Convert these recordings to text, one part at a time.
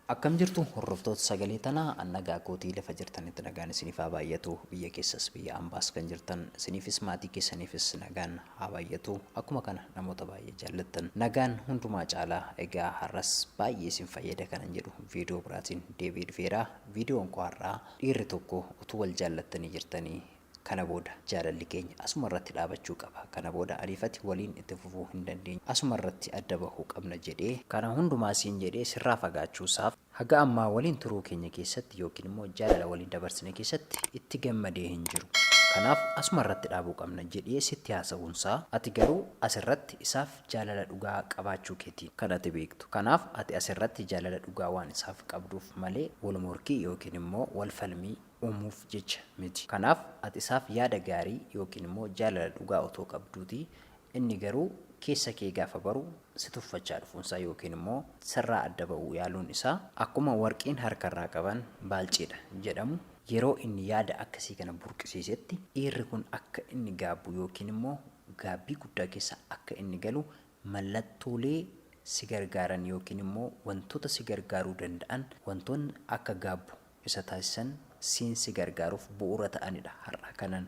Akkam jirtu hordoftoota sagalee tanaa annagaa kootii lafa jirtanitti nagaan isiniif haa baay'atu biyya keessas biyya ambaas kan jirtan isiniifis maatii keessaniifis nagaan haa baay'atu akkuma kana namoota baay'ee jaallattan nagaan hundumaa caalaa egaa har'as baay'ee isin fayyada kanan jedhu viidiyoo biraatiin deebi'ee dhufeera. Viidiyoon koo har'aa dhiirri tokko utuu wal jaallattanii jirtanii kana booda jaalalli keenya asuma irratti dhaabachuu qaba. Kana booda ariifatti waliin itti fufuu hin dandeenye. Asuma irratti adda bahuu qabna jedhee kana hundumaa siin jedhee sirraa fagaachuusaaf haga ammaa waliin turuu keenya keessatti yookiin immoo jaalala waliin dabarsine keessatti itti gammadee hin jiru. Kanaaf asuma irratti dhaabuu qabna jedhee sitti haasa'uunsaa ati garuu asirratti isaaf jaalala dhugaa qabaachuu keetiin kan ati beektu. Kanaaf ati asirratti jaalala dhugaa waan isaaf qabduuf malee wal morkii yookiin immoo wal falmii uumuuf jecha miti. Kanaaf ati isaaf yaada gaarii yookiin immoo jaalala dhugaa otoo qabduuti inni garuu keessa kee gaafa baru si tuffachaa dhufuunsaa yookiin immoo sirraa adda ba'uu yaaluun isaa akkuma warqiin harkarraa qaban baalciidha jedhamu yeroo inni yaada akkasii kana burqisiisetti dhiirri kun akka inni gaabbu yookiin immoo gaabbii guddaa keessa akka inni galu mallattoolee si gargaaran yookiin immoo wantoota si gargaaruu danda'an wantoonni akka gaabbu isa taasisan si gargaaruuf bu'uura ta'anidha har'a kanan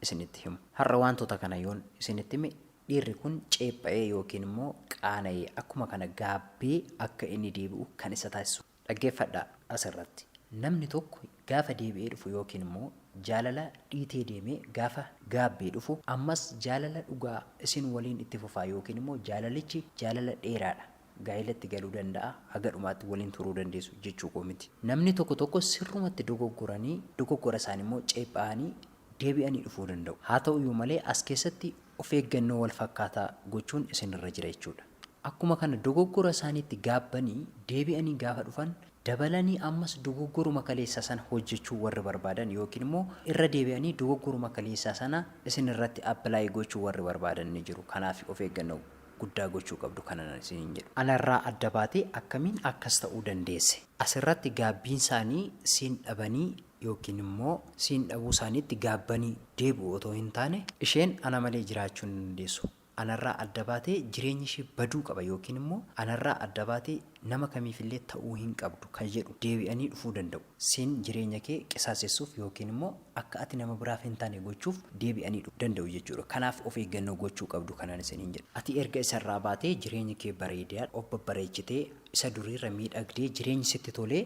isinitti himu. Har'a wantoota kana yoon isinitti hime dhiirri kun ceepha'ee yookiin immoo qaana'ee akkuma kana gaabbee akka inni deebi'u kan isa taasisu. Dhaggeeffadhaa asirratti. Namni tokko gaafa deebi'ee dhufu yookiin immoo jaalala dhiitee deemee gaafa gaabbee dhufu ammas jaalala dhugaa isin waliin itti fufaa yookiin immoo jaalalichi jaalala dheeraadha. Gaa'ilatti galuu danda'a haga dhumaatti waliin turuu dandeessu jechuu miti. Namni tokko sirrumatti dogoggora isaanii immoo ceepha'anii deebi'anii dhufuu danda'u. Haa ta'u iyyuu malee as keessatti of eeggannoo wal fakkaataa gochuun isinirra jira jechuudha. Akkuma kana dogoggora isaaniitti gaabbanii deebi'anii gaafa dhufan dabalanii ammas dogoggoruma kaleessaa sana hojjechuu warri barbaadan yookiin immoo irra deebi'anii dogoggoruma kaleessaa sana isinirratti appilaayi gochuu warri barbaadan ni jiru. Kanaaf of eeggannoo guddaa gochuu qabdu kanan isiniin jedhu. Anarraa adda baatee akkamiin akkas ta'uu dandeesse? Asirratti gaabbiin isaanii siin dhabanii yookiin immoo siin dhabuu isaaniitti gaabbanii deebi'u otoo hin taane isheen ana malee jiraachuu hin dandeessu. Anarraa adda baatee jireenyi ishee baduu qaba yookiin immoo anarraa adda baatee nama kamiifillee ta'uu hin qabdu kan jedhu deebi'anii dhufuu danda'u. Siin jireenya kee qisaasessuuf yookiin immoo akka ati nama biraaf hin taane gochuuf deebi'anii dhufuu danda'u jechuudha. Kanaaf of eeggannoo gochuu qabdu kanan isiniin jedhu. Ati erga isarraa baatee jireenya kee bareedaa of babbareechitee isa duriirra miidhagdee jireenyi sitti tolee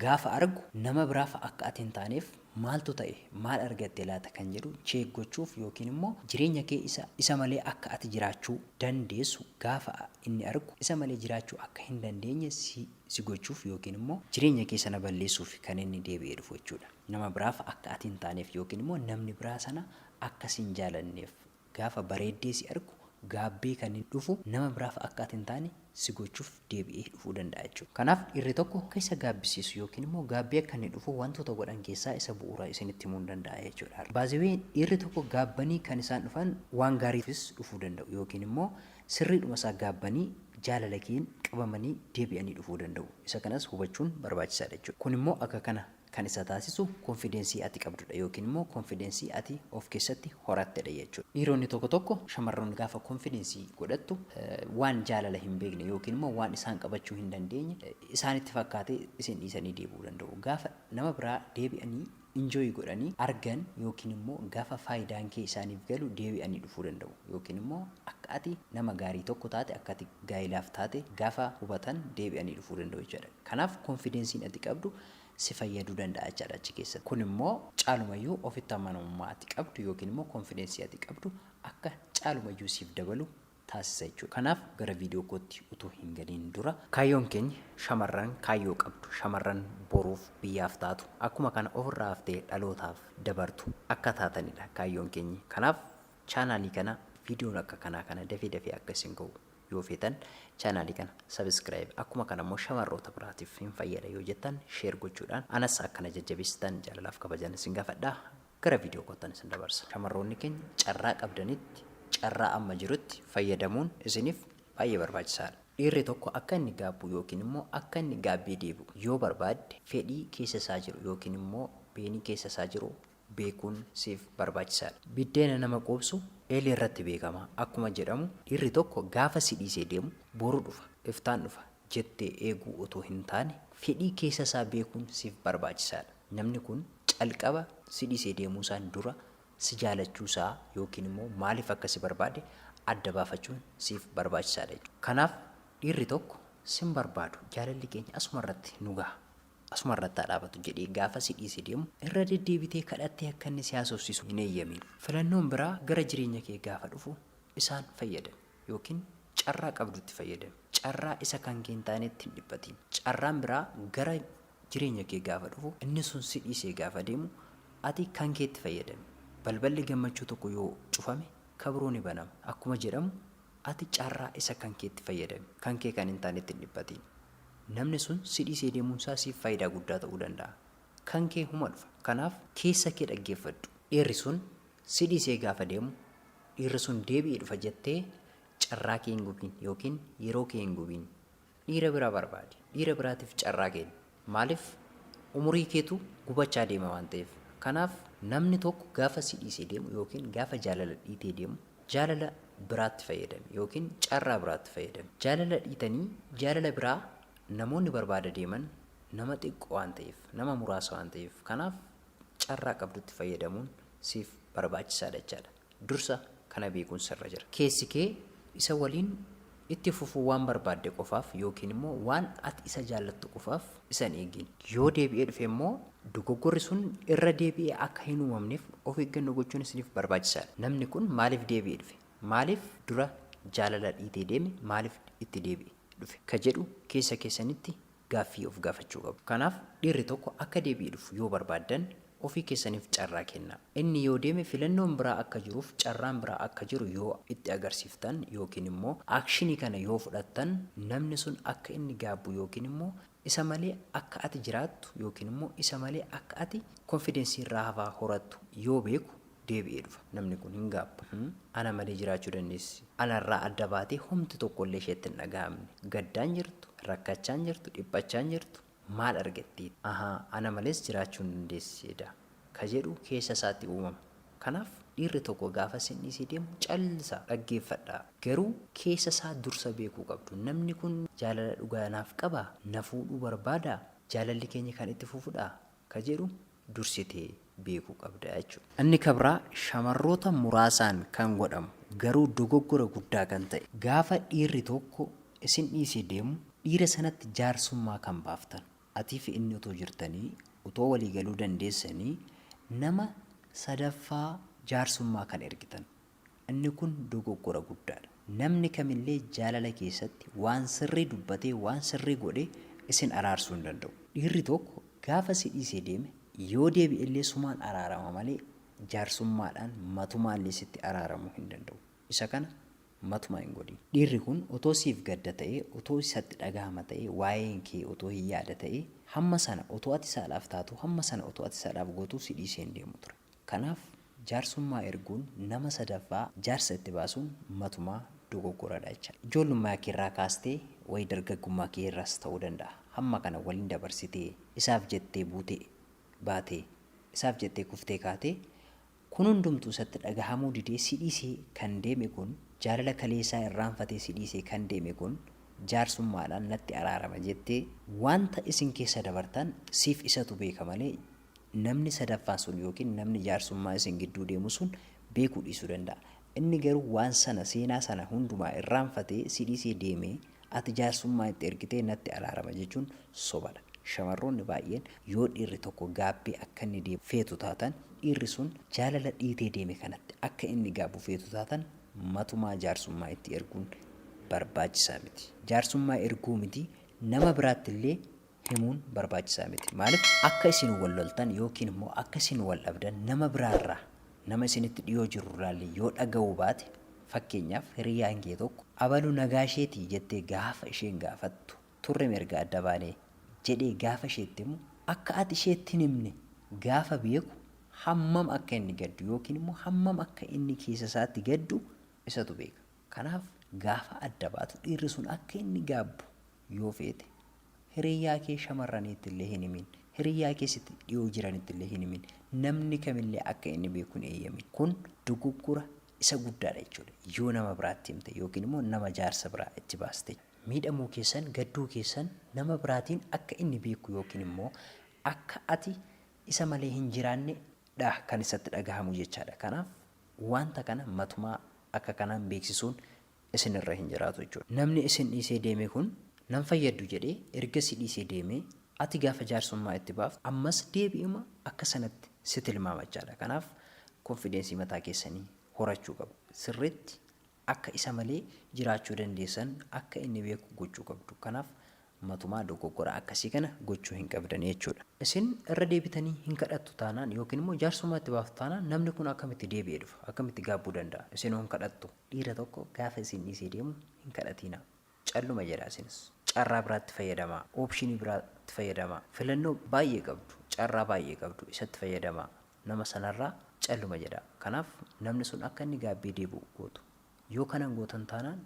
gaafa argu nama biraaf akka ati hin taaneef maaltu ta'e maal argatte laata kan jedhu cheek gochuuf yookiin immoo jireenya kee isa malee akka ati jiraachuu dandeessu gaafa inni argu isa malee jiraachuu akka hin dandeenye si gochuuf yookiin immoo jireenya kee sana balleessuuf kan inni deebi'ee dhufu jechuudha. Nama biraaf akka ati hin taaneef yookiin immoo namni biraa sana akka si hin jaalanneef gaafa bareeddee si argu gaabbee kan inni dhufu nama biraaf akka ati hin taane si gochuuf deebi'ee dhufuu danda'a jechuudha. Kanaaf dhiirri tokko keessa gaabbisiisu yookiin immoo gaabbee akka inni dhufu wantoota godhan keessaa isa bu'uura isinitti himuu danda'a jechuudha. Baay'ee dhiirri tokko gaabbanii kan isaan dhufan waan gaariifis dhufuu danda'u yookiin immoo sirriidhuma isaa gaabbanii jaalala keen qabamanii deebi'anii dhufuu danda'u. Isa kanas hubachuun barbaachisaadha jechuudha. Kun immoo akka kana kan isa taasisu konfidensii ati qabdudha yookiin immoo konfidensii ati of keessatti horattedha jechuudha. Dhiironni tokko shamarran gaafa konfidensii godhattu waan jaalala hin beekne yookiin immoo waan isaan qabachuu hin dandeenye isaanitti fakkaatee isin dhiisanii deebi'uu danda'u. Gaafa nama biraa deebi'anii enjoy godhanii argan yookiin immoo gaafa faayidaan kee isaaniif galu deebi'anii dhufuu danda'u yookiin immoo akka ati nama gaarii tokko taate akka ati gaa'ilaaf taate gaafa hubatan deebi'anii dhufuu danda'u jechuudha. Kanaaf konfidensiin ati qabdu si fayyaduu danda'a jechaadha achi keessatti. Kun immoo caalumayyuu ofitti amanamummaa ati qabdu yookiin immoo konfidensii ati qabdu akka caalumayyuu siif dabalu taasisa jechuudha. Kanaaf gara viidiyoo kootti utuu hin galiin dura kaayyoon keenya shamarran kaayyoo qabdu shamarran boruuf biyyaaf taatu akkuma kana ofirraa haftee dhalootaaf dabartu akka taatanidha kaayyoon keenya. Kanaaf chaanaalii kana viidiyoon akka kanaa kana dafee akka isin ga'u yoo feetan chaanaalii kana subscribe akkuma kana immoo shamarroota biraatiif hin fayyada yoo jettan share gochuudhaan anas akkana jajjabeessitan jaalalaaf kabajan isin gaafadha. Gara viidiyoo kootan isin dabarsa. Shamarroonni keenya carraa qabdanitti carraa amma jirutti fayyadamuun isiniif baay'ee barbaachisaadha. Dhiirri tokko akka inni gaabbu yookiin immoo akka inni gaabbee deebi'u yoo barbaadde fedhii keessa isaa jiru yookiin immoo beenii keessa isaa jiru beekuun siif barbaachisaadha. Biddeena nama qoobsu eelee irratti beekama. Akkuma jedhamu dhiirri tokko gaafa si dhiisee deemu boru dhufa, iftaan dhufa, jettee eeguu otoo hin taane fedhii keessa isaa beekuun siif barbaachisaadha. Namni kun calqaba si dhiisee deemuu isaan dura si jaalachuu isaa yookiin immoo maaliif akka si barbaade adda baafachuun siif barbaachisaadha jechuudha. Kanaaf dhiirri tokko sin barbaadu jaalalli keenya asumarratti nu gaha. Asumarratti dhaabatu jedhee gaafa si dhiisee deemu irra deddeebitee kadhattee akka inni si haasofsiisu hin eeyyamin. Filannoon biraa gara jireenya kee gaafa dhufu isaan fayyadame yookiin carraa qabdutti fayyadame. Carraa isa kan kee hin taanetti hin dhiphatin. Carraan biraa gara jireenya kee gaafa dhufu inni sun si dhiisee gaafa deemu ati kan keetti fayyadame. Balballi gammachuu tokko yoo cufame kabiroo ni banama. Akkuma jedhamu ati carraa isa kan keetti fayyadame. Kan kee kan hin taanetti hin dhiphatin. Namni sun si dhiisee deemuun isaa siif faayidaa guddaa ta'uu danda'a. Kan kee huma dhufa. Kanaaf keessa kee dhaggeeffadhu. Dhiirri sun si dhiisee gaafa deemu dhiirri sun deebi'ee dhufa jettee carraa kee hin gubiin yookiin yeroo kee hin gubiin. Dhiira biraa barbaadi. Dhiira biraatiif carraa kenni. Maaliif umurii keetu gubachaa deema waan ta'eef. Kanaaf namni tokko gaafa si dhiisee deemu yookiin gaafa jaalala dhiitee deemu jaalala biraatti fayyadame yookiin carraa biraatti fayyadame. Jaalala dhiitanii jaalala biraa namoonni barbaada deeman nama xiqqoo waan ta'eef nama muraasa waan ta'eef kanaaf carraa qabdutti fayyadamuun siif barbaachisaadha jechaadha. Dursa kana beekuun sirra jira. Keessi kee isa waliin itti fufuu waan barbaadde qofaaf yookiin immoo waan ati isa jaallattu qofaaf isa hin eegin. Yoo deebi'ee dhufe immoo dogoggorri sun irra deebi'ee akka hin uumamneef of eeggannoo gochuun isiniif barbaachisaadha. Namni kun maaliif deebi'ee dhufe? Maaliif dura jaalala dhiitee deeme? Maaliif itti deebi'e dhufe? Ka jedhu keessa keessanitti gaaffii of gaafachuu qabu. Kanaaf dhiirri tokko akka deebi'ee dhufu yoo barbaaddan ofii keessaniif carraa kenna. Inni yoo deeme filannoon biraa akka jiruuf carraan biraa akka jiru yoo itti agarsiiftan yookiin immoo akshinii kana yoo fudhattan namni sun akka inni gaabbu yookiin immoo isa malee akka ati jiraattu yookiin immoo isa malee akka ati konfidensii irraa hafaa horattu yoo beeku deebi'ee dhufa. Namni kun hin gaabbu. Ana malee jiraachuu dandeessi. Anarraa adda baatee homti tokkollee isheetti hin dhaga'amne. Gaddaan jirtu, rakkachaan jirtu, dhiphachaan jirtu. Maal argatteet? Ana malees jiraachuu hin dandeessedha. Ka jedhu keessa isaatti uumama. Kanaaf dhiirri tokko gaafa sin dhiisee deemu callisaa dhaggeeffadhaa. Garuu keessa isaa dursa beekuu qabdu. Namni kun jaalala dhugaa naaf qabaa? Na fuudhuu barbaadaa? Jaalalli keenya kan itti fufudhaa? Ka jedhu dursitee beekuu qabda jechuudha. Inni kabraa shamarroota muraasaan kan godhamu garuu dogoggora guddaa kan ta'e gaafa dhiirri tokko isin dhiisee deemu dhiira sanatti jaarsummaa kan baaftan. Atii fi inni utoo jirtanii utoo walii galuu dandeessanii nama sadaffaa jaarsummaa kan ergitan. Inni kun dogoggora guddaadha. Namni kamillee jaalala keessatti waan sirrii dubbatee waan sirrii godhee isin araarsuu hin danda'u. Dhiirri tokko gaafa si dhiisee deeme yoo deebi'ellee sumaan araarama malee jaarsummaadhaan matumaallee sitti araaramuu hin danda'u. Isa kana matuma hin godhin. Dhiirri kun otoo siif gadda ta'ee otoo isatti dhagahama ta'ee waa'een kee otoo hin yaada ta'ee hamma sana otoo ati isaadhaaf taatu hamma sana otoo ati isaadhaaf gootu si dhiisee hin deemu ture. Kanaaf jaarsummaa erguun nama sadaffaa jaarsa itti baasuun matumaa dogoggoradha jecha. Ijoollummaa kee irraa kaastee wayi dargaggummaa kee irraas ta'uu danda'a. Hamma kana waliin dabarsitee isaaf jettee buutee baatee isaaf jettee kuftee kaatee kun hundumtuu isatti dhagahamuu didee si dhiisee kan deeme kun jaalala kaleessaa irraanfatee si dhiisee kan deeme kun jaarsummaadhaan natti araarama jettee wanta isin keessa dabartan siif isatu beeka malee namni sadaffaan sun yookiin namni jaarsummaa isin gidduu deemu sun beekuu dhiisuu danda'a. Inni garuu waan sana seenaa sana hundumaa irraanfatee si dhiisee deemee ati jaarsummaa itti ergitee natti araarama jechuun sobadha. Shamarroonni baay'een yoo dhiirri tokko gaabbee akka inni deemu feetu taatan dhiirri sun jaalala dhiitee deeme kanatti akka inni gaabbu feetu taatan matumaa jaarsummaa itti erguun barbaachisaa miti. Jaarsummaa erguu miti nama biraatti illee himuun barbaachisaa miti. Maaliif akka isin wal loltan yookiin immoo akka isin wal dhabdan nama biraarraa nama isinitti dhiyoo jiru irraallee yoo dhaga'uu baate fakkeenyaaf hiriyyaan kee tokko abaluu nagaa isheetii jettee gaafa isheen gaafattu turre mirga adda baanee jedhee gaafa isheetti himu akka ati isheetti hin himne gaafa beeku hammam akka inni gaddu yookiin immoo hammam akka inni keessa isaatti gaddu isatu beeka. Kanaaf gaafa adda baatu dhiirri sun akka inni gaabbu yoo feete hiriyyaa kee shamarraniitti illee hin himin, hiriyyaa keessatti dhiyoo jiranitti illee hin himin, namni kamillee akka inni beeku hin eeyyamin. Kun dogoggora isa guddaadha jechuudha. Yoo nama biraatti himte yookiin immoo nama jaarsa biraa itti baaste. miidhamuu keessan gadduu keessan nama biraatiin akka inni beeku yookiin immoo akka ati isa malee hin jiraanne kan isatti dhagahamu jechaadha. Kanaaf wanta kana matumaa akka kanaan beeksisuun isinirra hin jiraatu jechuudha. Namni isin dhiisee deeme kun nan fayyadu jedhee erga si dhiisee deemee ati gaafa jaarsummaa itti baaftu ammas deebi'uma akka sanatti si tilmaama jechaadha. Kanaaf konfideensii mataa keessanii horachuu qabu. Sirriitti akka isa malee jiraachuu dandeessan akka inni beeku gochuu qabdu. Kanaaf matumaa dogoggora akkasii kana gochuu hin qabdan jechuudha. Isin irra deebitanii hin kadhattu taanaan yookiin immoo jaarsummaa itti baaftu taanaan namni kun akkamitti deebi'ee dhufa? Akkamitti gaabbuu danda'a? Isin hin kadhattu. Dhiira tokko gaafa isin dhiisee deemu hin kadhatina. Calluma jedha isinis. Carraa biraatti fayyadamaa. Oopshinii biraatti fayyadamaa. Filannoo baay'ee qabdu. Carraa baay'ee qabdu. Isatti fayyadamaa. Nama sanarraa calluma jedha. Kanaaf namni sun akka inni gaabbee deebi'u gootu. Yoo kanan gootan taanaan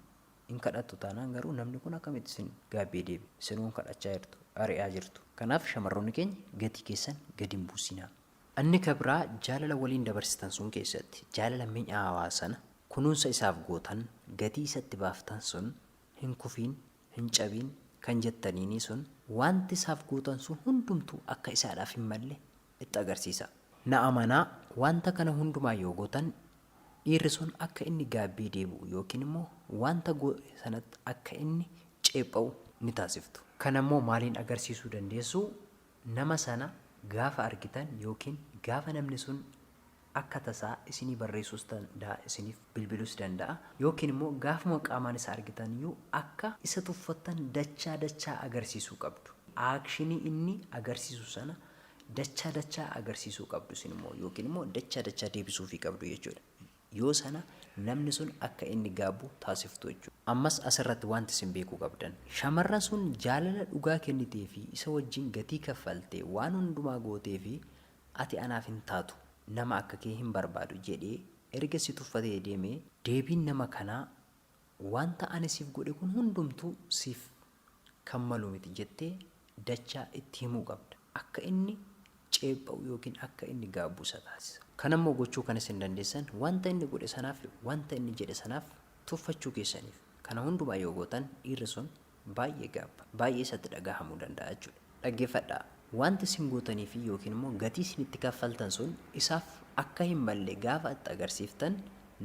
hin kadhattu taanaan garuu namni kun akkamitti isin gaabbee deebi'u? Isin kadhachaa jirtu, ari'aa jirtu. Kanaaf shamarroonni keenya gatii keessan gadi hin buusinaa. Inni kabraa jaalala waliin dabarsitan sun keessatti jaalala mi'aawaa sana kunuunsa isaaf gootan gatii isatti baaftan sun hin kufiin, hin cabiin kan jettaniini sun wanti isaaf gootan sun hundumtuu akka isaadhaaf hin malle itti agarsiisa. Na amanaa wanta kana hundumaa yoo gootan dhiirri sun akka inni gaabbee deebi'u yookiin immoo wanta sanatti akka inni ceepha'u ni taasiftu. Kana immoo maaliin agarsiisuu dandeessu? Nama sana gaafa argitan yookiin gaafa namni sun akka tasaa isinii barreessuus danda'a, isiniif bilbiluus danda'a, yookiin immoo gaafuma qaamaan isa argitan iyyuu akka isa tuffattan dachaa agarsiisuu qabdu. Aakshinii inni agarsiisu sana dachaa agarsiisuu qabdu isin immoo yookiin immoo dachaa deebisuufii qabdu jechuudha. Yoo sana namni sun akka inni gaabbu taasiftu jechuudha. Ammas asirratti wanti isin beekuu qabdan. Shamarran sun jaalala dhugaa kennitee fi isa wajjin gatii kaffaltee waan hundumaa gootee fi ati anaaf hin taatu nama akka kee hin barbaadu jedhee erga si tuffatee deemee deebiin nama kanaa wanta ani siif godhe kun hundumtuu siif kan malu miti jettee dachaa itti himuu qabda. Akka inni ceepha'u yookiin akka inni gaabbu isa taasisa. Kanammoo gochuu kan isin dandeessan wanta inni godhe sanaaf wanta inni jedhe sanaaf tuffachuu keessaniif. Kana hundumaa yoo gootan dhiirri sun baay'ee gaabba. Baay'ee isatti dhagahamuu danda'a jechuudha. Dhaggeeffadhaa. Wanti isin gootanii fi yookiin immoo gatii isin itti kaffaltan sun isaaf akka hin malle gaafa itti agarsiiftan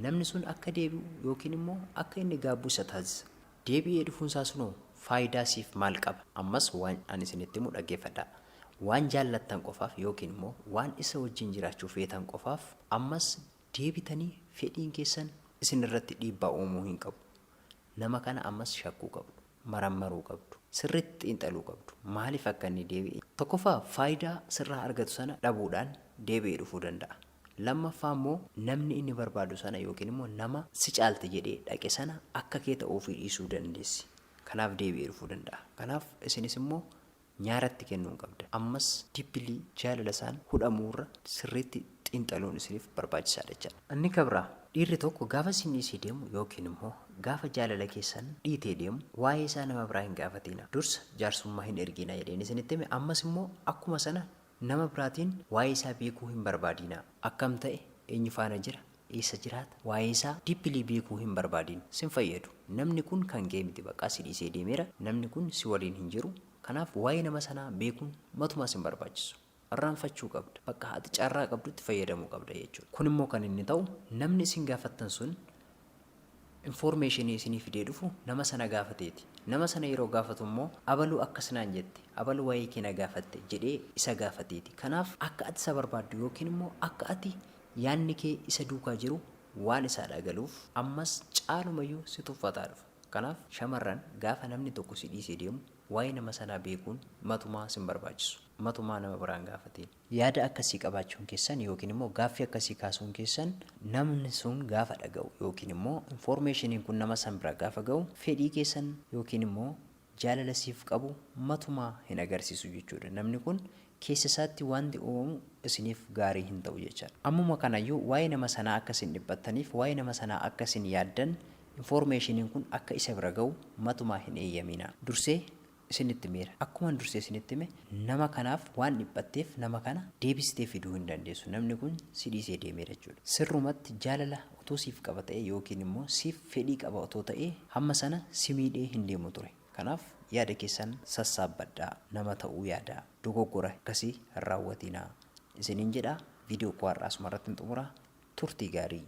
namni sun akka deebi'u yookiin immoo akka inni gaabbu isa taasisa. Deebi'ee dhufuunsaa sunoo faayidaa siif maal qaba? Ammas waan ani isinitti himu dhaggeeffadhaa. Waan jaallattan qofaaf yookiin immoo waan isa wajjin jiraachuu feetan qofaaf ammas deebitanii fedhiin keessan isin irratti dhiibbaa uumuu hin qabu. Nama kana ammas shakkuu qabdu, marammaruu qabdu, sirriitti xiinxaluu qabdu. Maaliif akka inni deebi'e? Tokkoffaa faayidaa sirraa argatu sana dhabuudhaan deebi'ee dhufuu danda'a. Lammaffaa immoo namni inni barbaadu sana yookiin immoo nama si caalte jedhee dhaqe sana akka kee ta'uufii dhiisuu dandeessi. Kanaaf deebi'ee dhufuu danda'a. Kanaaf isinis immoo nyaaratti kennuu qabda. Ammas dippilii jaalala isaan hudhamuurra sirriitti xiinxaluun isiniif barbaachisaadha jechuudha. Inni kabraa dhiirri tokko gaafa isin dhiisee deemu yookiin immoo gaafa jaalala keessan dhiitee deemu waa'ee isaa nama biraa hin gaafatina. Dursa jaarsummaa hin ergina jedheen isinitti hime. Ammas immoo akkuma sana nama biraatiin waa'ee isaa beekuu hin barbaadina. Akkam ta'e eenyu faana jira? Eessa jiraata? Waa'ee isaa dippilii beekuu hin barbaadin. Sin fayyadu. Namni kun kan kee miti baqaa si dhiisee deemeera. Namni kun si waliin hin jiru. Kanaaf waa'ee nama sanaa beekuun matumaa sin barbaachisu. Irraanfachuu qabda. Bakka ati carraa qabdutti fayyadamuu qabda jechuudha. Kun immoo kan inni ta'u namni isin gaafattan sun informationii isinii fidee dhufu nama sana gaafateeti. Nama sana yeroo gaafatu immoo abaluu akkasinaan jette, abaluu waa'ee kee na gaafatte jedhee isa gaafateeti. Kanaaf akka ati isa barbaaddu yookiin immoo akka ati yaanni kee isa duukaa jiru waan isaa dhagaluuf ammas caalumayyuu si tuffataa dhufa. Kanaaf shamarran gaafa namni tokko si dhiisee deemu waa'ee nama sanaa beekuun matumaa sin barbaachisu. Matumaa nama biraan gaafateen. Yaada akkasii qabaachuun keessan yookiin immoo gaaffii akkasii kaasuun keessan namni sun gaafa dhaga'u yookiin immoo informationiin kun nama san bira gaafa ga'u fedhii keessan yookiin immoo jaalala siif qabu matumaa hin agarsiisu jechuudha. Namni kun keessa isaatti wanti uumamu isiniif gaarii hin ta'u jechaadha. Ammuma kanayyuu waa'ee nama sanaa akka isin dhiphattaniif waa'ee nama sanaa akka isin yaaddan informationiin kun akka isa bira ga'u matumaa hin eeyyamina. Dursee isinitti meera. Akkuma dursee isinitti hime nama kanaaf waan dhiphatteef nama kana deebistee fiduu hin dandeessu. Namni kun si dhiisee deemeera jechuudha. Sirrumatti jaalala otoo siif qaba ta'e yookiin immoo siif fedhii qaba otoo ta'e hamma sana si miidhee hin deemu ture. Kanaaf yaada keessan sassaabbadhaa, nama ta'uu yaadaa, dogoggora akkasii hin raawwatinaa isiniin jedha. Viidiyoo koo har'aa asumarratti xumura. Turtii gaarii.